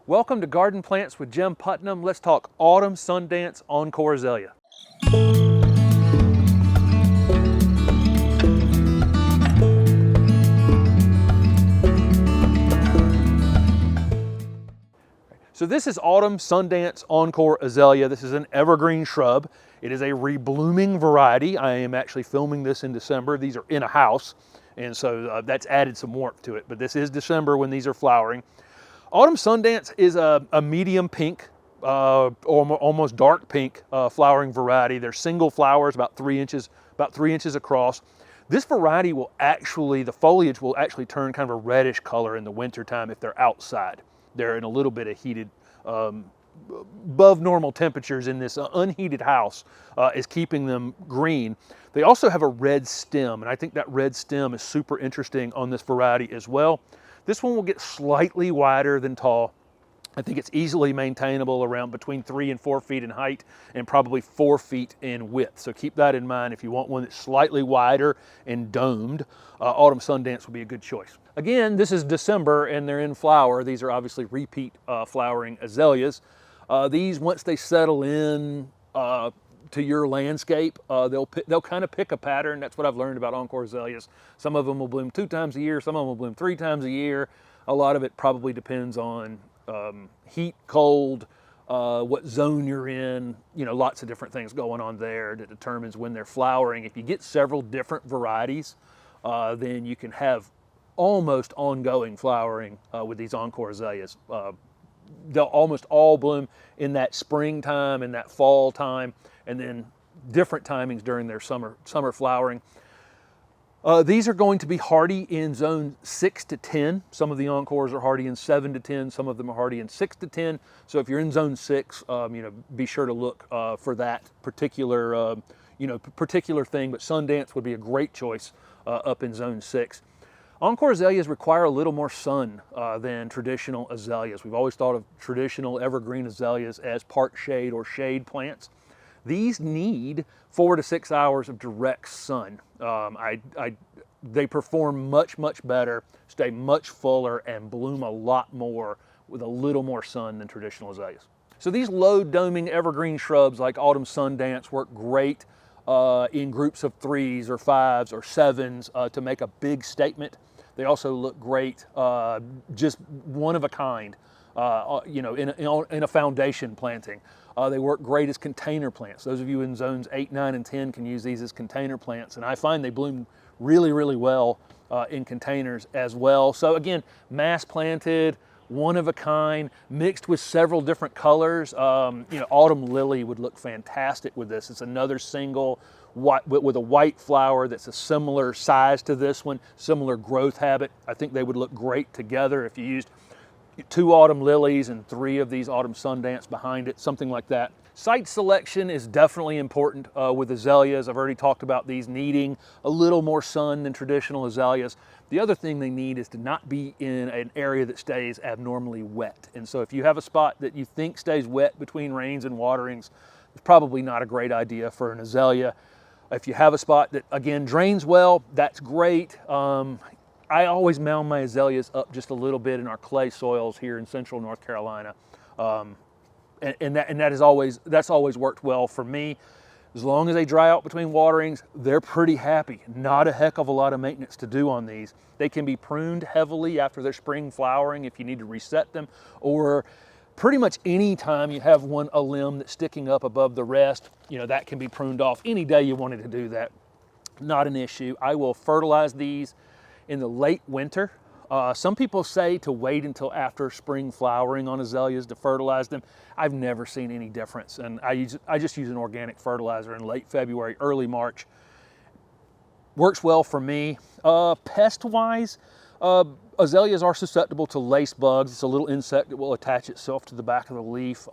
Welcome to Garden Plants with Jim Putnam. Let's talk Autumn Sundance Encore Azalea. So this is Autumn Sundance Encore Azalea. This is an evergreen shrub. It is a reblooming variety. I am actually filming this in December. These are in a house, and so that's added some warmth to it. But this is December when these are flowering. Autumn Sundance is a medium pink, almost dark pink flowering variety. They're single flowers, about 3 inches across. This variety will actually, the foliage will actually turn kind of a reddish color in the wintertime if they're outside. They're in a little bit of heated, above normal temperatures in this unheated house is keeping them green. They also have a red stem, and I think that red stem is super interesting on this variety as well. This one will get slightly wider than tall. I think it's easily maintainable around between 3 and 4 feet in height and probably 4 feet in width. So keep that in mind if you want one that's slightly wider and domed. Autumn Sundance would be a good choice. Again, this is December and they're in flower. These are obviously repeat flowering azaleas. These, once they settle in to your landscape, they'll kind of pick a pattern. That's what I've learned about Encore azaleas. Some of them will bloom 2 times a year, some of them will bloom 3 times a year. A lot of it probably depends on heat, cold, what zone you're in, lots of different things going on there that determines when they're flowering. If you get several different varieties, then you can have almost ongoing flowering with these Encore azaleas. They'll almost all bloom in that springtime and that fall time, and then different timings during their summer flowering. These are going to be hardy in zone 6 to 10. Some of the Encores are hardy in 7 to 10. Some of them are hardy in 6 to 10. So if you're in zone 6, be sure to look for that particular, particular thing. But Sundance would be a great choice up in zone 6. Encore azaleas require a little more sun than traditional azaleas. We've always thought of traditional evergreen azaleas as part shade or shade plants. These need 4 to 6 hours of direct sun. They perform much better, stay much fuller, and bloom a lot more with a little more sun than traditional azaleas. So these low doming evergreen shrubs like Autumn Sundance work great in groups of 3s or 5s or 7s to make a big statement. They also look great, just one of a kind, in a foundation planting. They work great as container plants. Those of you in zones 8, 9, and 10 can use these as container plants, and I find they bloom really well in containers as well. So again, mass planted, one of a kind, mixed with several different colors. Autumn lily would look fantastic with this. It's another single with a white flower that's a similar size to this one, similar growth habit. I think they would look great together if you used 2 autumn lilies and 3 of these Autumn Sundance behind it, something like that. Site selection is definitely important with azaleas. I've already talked about these needing a little more sun than traditional azaleas. The other thing they need is to not be in an area that stays abnormally wet. And so if you have a spot that you think stays wet between rains and waterings, it's probably not a great idea for an azalea. If you have a spot that, again, drains well, that's great. I always mound my azaleas up just a little bit in our clay soils here in central North Carolina. That's always worked well for me. As long as they dry out between waterings, they're pretty happy. Not a heck of a lot of maintenance to do on these. They can be pruned heavily after their spring flowering if you need to reset them, or pretty much any time you have a limb that's sticking up above the rest, that can be pruned off any day you wanted to do that. Not an issue. I will fertilize these in the late winter. Some people say to wait until after spring flowering on azaleas to fertilize them. I've never seen any difference, and I just use an organic fertilizer in late February, early March. Works well for me. Pest-wise, azaleas are susceptible to lace bugs. It's a little insect that will attach itself to the back of the leaf.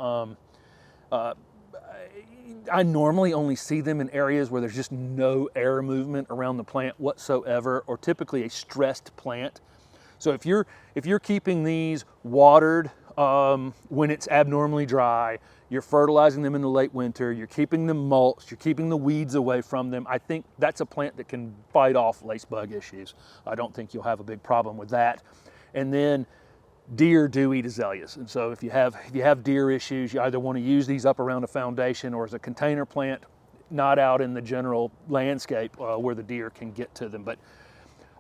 I normally only see them in areas where there's just no air movement around the plant whatsoever, or typically a stressed plant. So if you're keeping these watered when it's abnormally dry, you're fertilizing them in the late winter, you're keeping them mulched, you're keeping the weeds away from them, I think that's a plant that can fight off lace bug issues. I don't think you'll have a big problem with that. And then deer do eat azaleas. And so if you have deer issues, you either want to use these up around a foundation or as a container plant, not out in the general landscape where the deer can get to them. But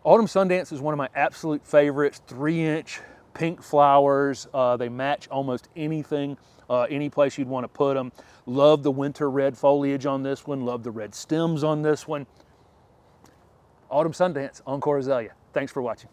Autumn Sundance is one of my absolute favorites. 3-inch pink flowers. They match almost anything, any place you'd want to put them. Love the winter red foliage on this one. Love the red stems on this one. Autumn Sundance, Encore Azalea. Thanks for watching.